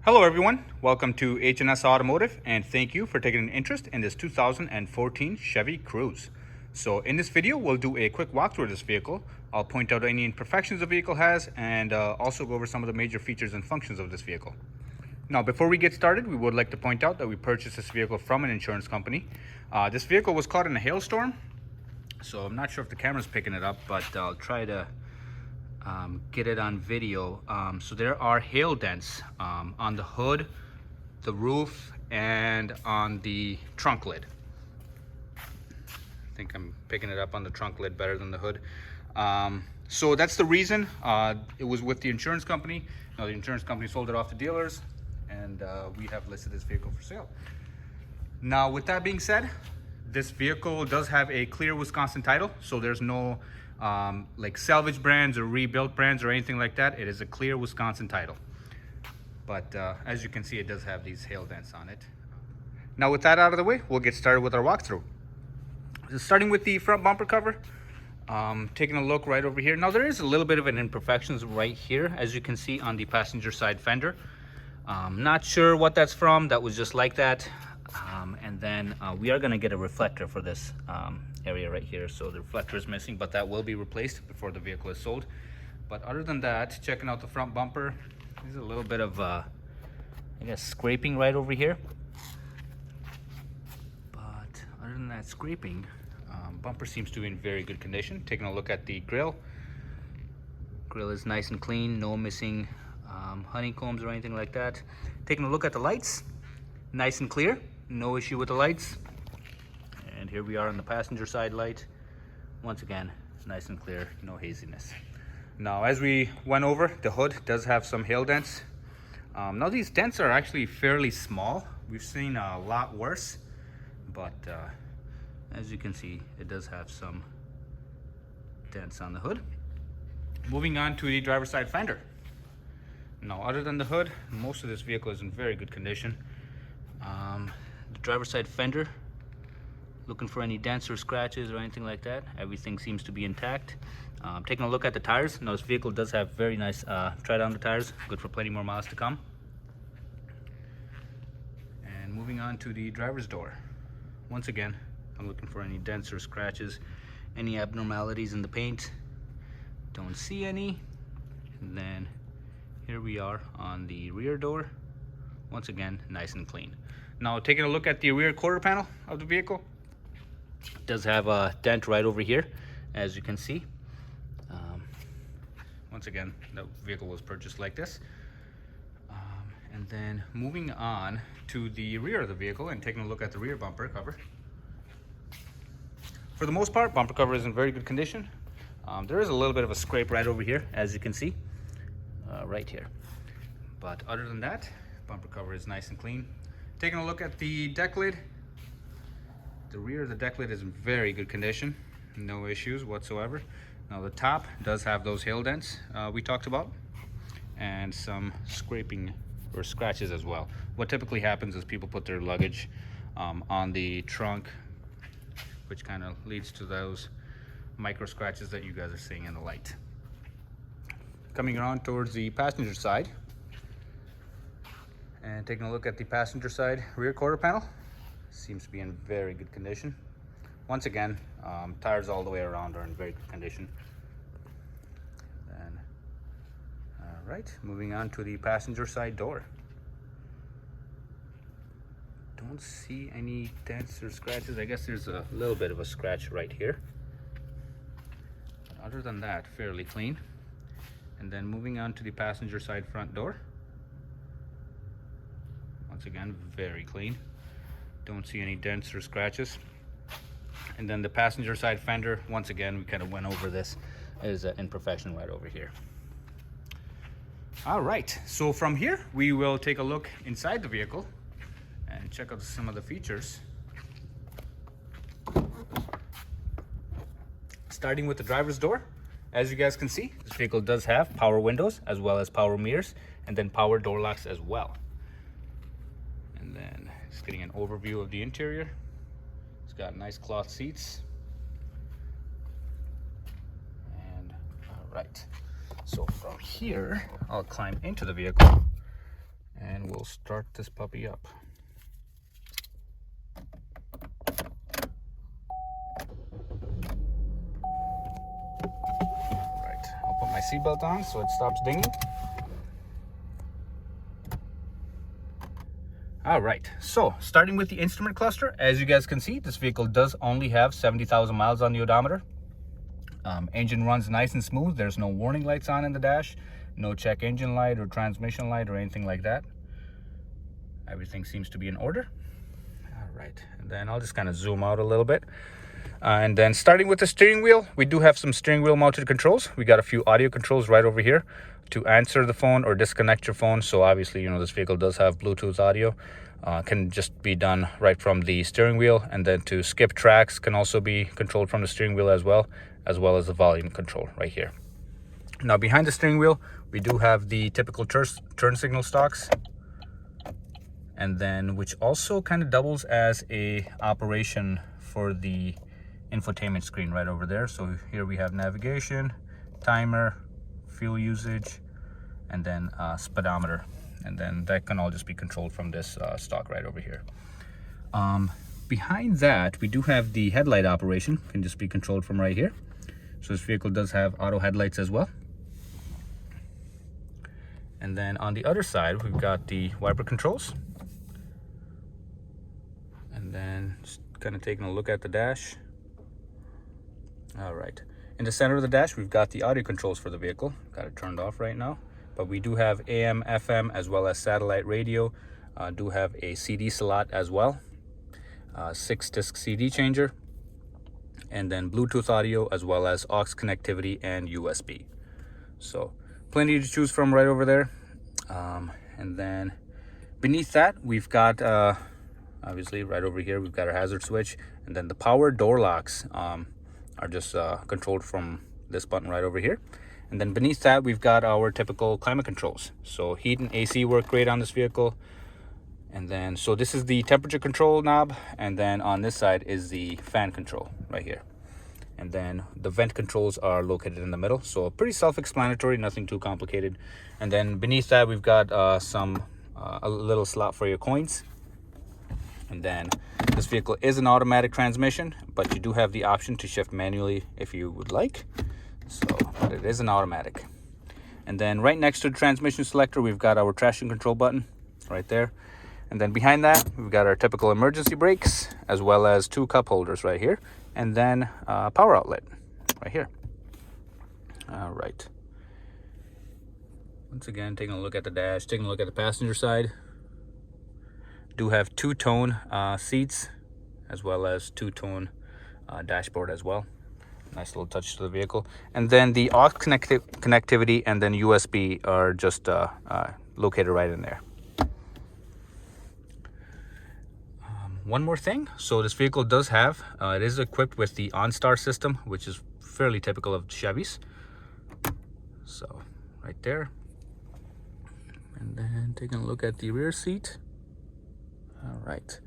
Hello everyone, welcome to H&S Automotive and thank you for taking an interest in this 2014 Chevy Cruz. So in this video we'll do a quick walkthrough of this vehicle. I'll point out any imperfections the vehicle has and also go over some of the major features and functions of this vehicle. Now before we get started, we would like to point out that we purchased this vehicle from an insurance company. This vehicle was caught in a hailstorm, so I'm not sure if the camera's picking it up, but I'll try to get it on video. So there are hail dents on the hood, the roof, and on the trunk lid. I think I'm picking it up on the trunk lid better than the hood. So that's the reason. It was with the insurance company. Now the insurance company sold it off to dealers, and we have listed this vehicle for sale. Now with that being said, this vehicle does have a clear Wisconsin title, so there's no like salvage brands or rebuilt brands or anything like that. It is a clear Wisconsin title, but as you can see, it does have these hail dents on it. Now with that out of the way, we'll get started with our walkthrough. Starting with the front bumper cover, taking a look right over here. Now there is a little bit of an imperfections right here, as you can see on the passenger side fender. Not sure what that's from. That was just like that. And then we are going to get a reflector for this area right here, so the reflector is missing, but that will be replaced before the vehicle is sold. But other than that, checking out the front bumper, there's a little bit of I guess scraping right over here, but other than that scraping, bumper seems to be in very good condition. Taking a look at the grill is nice and clean, no missing honeycombs or anything like that. Taking a look at the lights, nice and clear, no issue with the lights. And here we are on the passenger side light. Once again, nice and clear, no haziness. Now, as we went over, the hood does have some hail dents. Now these dents are actually fairly small. We've seen a lot worse, but as you can see, it does have some dents on the hood. Moving on to the driver's side fender. Now, other than the hood, most of this vehicle is in very good condition. The driver's side fender, looking for any dents or scratches or anything like that, everything seems to be intact. Taking a look at the tires. Now this vehicle does have very nice tread on the tires, good for plenty more miles to come. And moving on to the driver's door. Once again, I'm looking for any dents or scratches, any abnormalities in the paint. Don't see any. And then here we are on the rear door. Once again, nice and clean. Now taking a look at the rear quarter panel of the vehicle, it does have a dent right over here, as you can see. Once again, the vehicle was purchased like this. And then moving on to the rear of the vehicle and taking a look at the rear bumper cover. For the most part, bumper cover is in very good condition. There is a little bit of a scrape right over here, as you can see, right here. But other than that, bumper cover is nice and clean. Taking a look at the deck lid. The rear of the deck lid is in very good condition, no issues whatsoever. Now the top does have those hail dents we talked about, and some scraping or scratches as well. What typically happens is people put their luggage on the trunk, which kind of leads to those micro scratches that you guys are seeing in the light. Coming around towards the passenger side and taking a look at the passenger side rear quarter panel, seems to be in very good condition. Once again, tires all the way around are in very good condition. And all right, moving on to the passenger side door. Don't see any dents or scratches. I guess there's a little bit of a scratch right here. But other than that, fairly clean. And then moving on to the passenger side front door. Once again, very clean. Don't see any dents or scratches. And then the passenger side fender, once again, we kind of went over this, is an imperfection right over here. All right, so from here, we will take a look inside the vehicle and check out some of the features. Starting with the driver's door. As you guys can see, this vehicle does have power windows as well as power mirrors, and then power door locks as well. And then just getting an overview of the interior. It's got nice cloth seats. And all right, so from here, I'll climb into the vehicle and and we'll start this puppy up. Right, I'll put my seatbelt on so it stops dinging. All right, so starting with the instrument cluster, as you guys can see, this vehicle does only have 70,000 miles on the odometer. Engine runs nice and smooth. There's no warning lights on in the dash, no check engine light or transmission light or anything like that. Everything seems to be in order. All right, and then I'll just kind of zoom out a little bit. And then starting with the steering wheel, we do have some steering wheel mounted controls. We got a few audio controls right over here to answer the phone or disconnect your phone. So obviously, you know, this vehicle does have Bluetooth audio. Can just be done right from the steering wheel. And then to skip tracks can also be controlled from the steering wheel as well as the volume control right here. Now behind the steering wheel, we do have the typical turn signal stalks, and then which also kind of doubles as a operation for the infotainment screen right over there. So here we have navigation, timer, fuel usage, and then speedometer, and then that can all just be controlled from this stock right over here. Behind that, we do have the headlight operation, can just be controlled from right here. So this vehicle does have auto headlights as well. And then on the other side, we've got the wiper controls. And then just kind of taking a look at the dash. All right, in the center of the dash, we've got the audio controls for the vehicle. Got it turned off right now, but we do have AM, FM, as well as satellite radio. Do have a CD slot as well, 6-disc CD changer, and then Bluetooth audio, as well as aux connectivity and USB. So plenty to choose from right over there. And then beneath that, we've got obviously right over here, we've got our hazard switch, and then the power door locks are just controlled from this button right over here. And then beneath that, we've got our typical climate controls. So heat and AC work great on this vehicle. And then, so this is the temperature control knob, and then on this side is the fan control right here. And then the vent controls are located in the middle. So pretty self-explanatory, nothing too complicated. And then beneath that, we've got a little slot for your coins. And then this vehicle is an automatic transmission, but you do have the option to shift manually if you would like. So, but it is an automatic. And then right next to the transmission selector, we've got our traction control button right there. And then behind that, we've got our typical emergency brakes, as well as 2 cup holders right here, and then power outlet right here. All right. Once again, taking a look at the dash, taking a look at the passenger side. Do have 2-tone seats, as well as 2-tone dashboard as well. Nice little touch to the vehicle. And then the aux connectivity and then USB are just located right in there. One more thing, so this vehicle does have, it is equipped with the OnStar system, which is fairly typical of Chevys. So right there. And then taking a look at the rear seat. All right,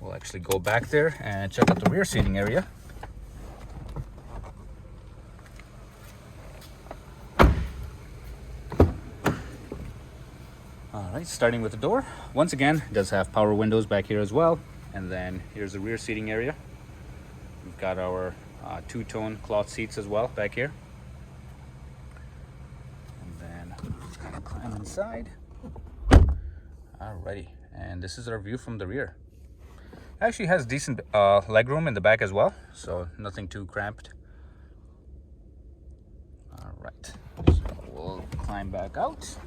we'll actually go back there and check out the rear seating area. All right, starting with the door. Once again, it does have power windows back here as well. And then here's the rear seating area. We've got our 2-tone cloth seats as well back here. And then just kind of climb inside. Alrighty, and this is our view from the rear. It actually has decent leg room in the back as well, so nothing too cramped. All right, so we'll climb back out.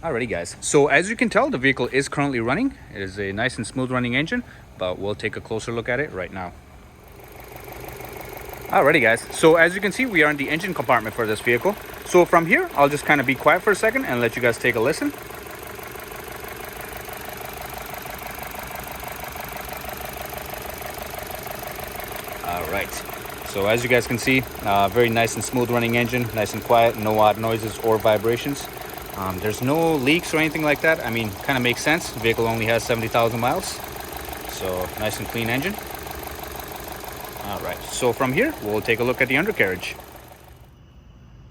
Alrighty guys, so as you can tell, the vehicle is currently running. It is a nice and smooth running engine, but we'll take a closer look at it right now. Alrighty guys, so as you can see, we are in the engine compartment for this vehicle. So from here, I'll just kind of be quiet for a second and let you guys take a listen. Alright, so as you guys can see, very nice and smooth running engine, nice and quiet, no odd noises or vibrations. There's no leaks or anything like that. I mean, kind of makes sense. The vehicle only has 70,000 miles. So nice and clean engine. All right, so from here, we'll take a look at the undercarriage.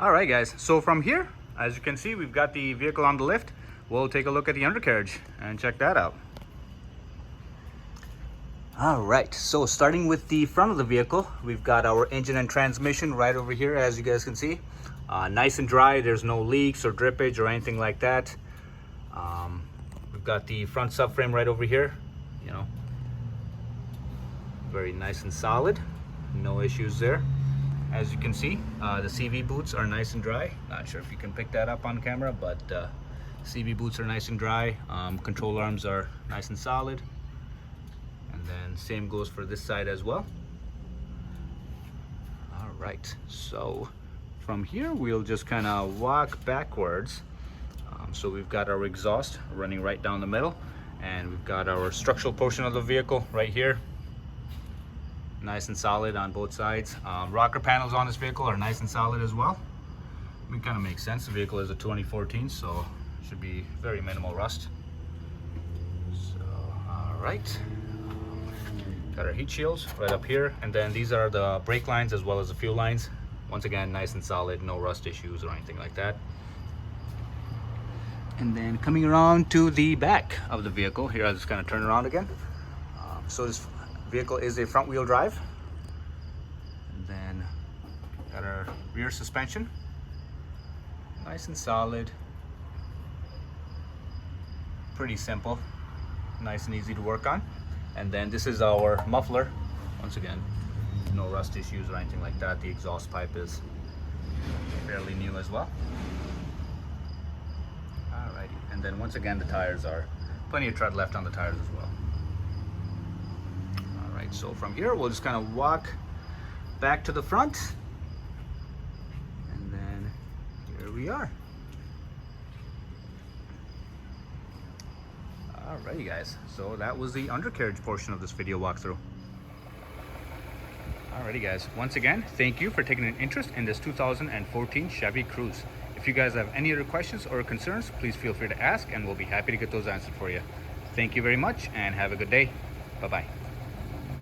All right, guys, so from here, as you can see, we've got the vehicle on the lift. We'll take a look at the undercarriage and check that out. All right, so starting with the front of the vehicle, we've got our engine and transmission right over here, as you guys can see. Nice and dry, there's no leaks or drippage or anything like that. We've got the front subframe right over here, you know, very nice and solid, no issues there. As you can see, the CV boots are nice and dry. Not sure if you can pick that up on camera, but CV boots are nice and dry. Control arms are nice and solid. And then same goes for this side as well. All right, so from here we'll just kind of walk backwards. So we've got our exhaust running right down the middle, and we've got our structural portion of the vehicle right here. Nice and solid on both sides. Rocker panels on this vehicle are nice and solid as well. I mean, kind of makes sense. The vehicle is a 2014, so should be very minimal rust. So, all right. Got our heat shields right up here, and then these are the brake lines as well as the fuel lines. Once again, nice and solid, no rust issues or anything like that. And then coming around to the back of the vehicle, here I'll just kind of turn around again. So this vehicle is a front wheel drive. And then got our rear suspension, nice and solid, pretty simple, nice and easy to work on. And then this is our muffler. Once again, no rust issues or anything like that. The exhaust pipe is fairly new as well. Alrighty, and then once again, the tires are plenty of tread left on the tires as well. Alright, so from here, we'll just kind of walk back to the front. And then here we are. Alrighty, guys, so that was the undercarriage portion of this video walkthrough. Alrighty, guys, once again, thank you for taking an interest in this 2014 Chevy Cruz. If you guys have any other questions or concerns, please feel free to ask, and we'll be happy to get those answered for you. Thank you very much, and have a good day. Bye-bye.